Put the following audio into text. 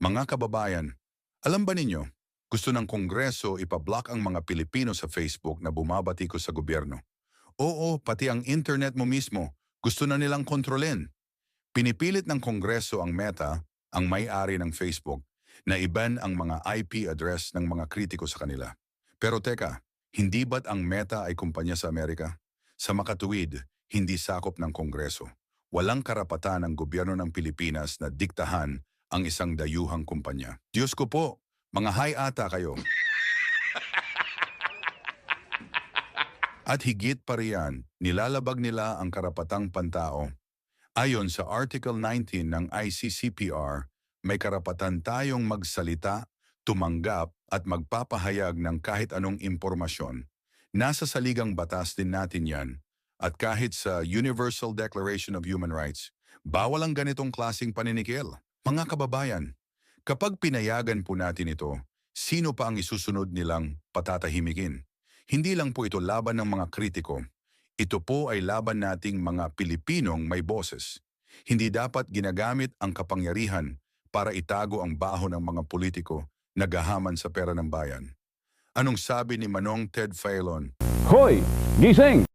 Mga kababayan, alam ba ninyo, gusto ng Kongreso ipablock ang mga Pilipino sa Facebook na bumabatikos sa gobyerno. Oo, pati ang internet mo mismo, gusto na nilang kontrolin. Pinipilit ng Kongreso ang Meta, ang may-ari ng Facebook, na iban ang mga IP address ng mga kritiko sa kanila. Pero teka, hindi ba't ang Meta ay kumpanya sa Amerika? Sa makatuwid, hindi sakop ng Kongreso. Walang karapatan ng gobyerno ng Pilipinas na diktahan ang isang dayuhang kumpanya. Diyos ko po, mga high ata kayo. At higit pa riyan, nilalabag nila ang karapatang pantao. Ayon sa Article 19 ng ICCPR, may karapatan tayong magsalita, tumanggap at magpapahayag ng kahit anong impormasyon. Nasa saligang batas din natin yan. At kahit sa Universal Declaration of Human Rights, bawal ang ganitong klaseng paninikil. Mga kababayan, kapag pinayagan po natin ito, sino pa ang isusunod nilang patatahimikin? Hindi lang po ito laban ng mga kritiko. Ito po ay laban nating mga Pilipinong may boses. Hindi dapat ginagamit ang kapangyarihan para itago ang baho ng mga politiko na gahaman sa pera ng bayan. Anong sabi ni Manong Ted Filon? Hoy! Gising!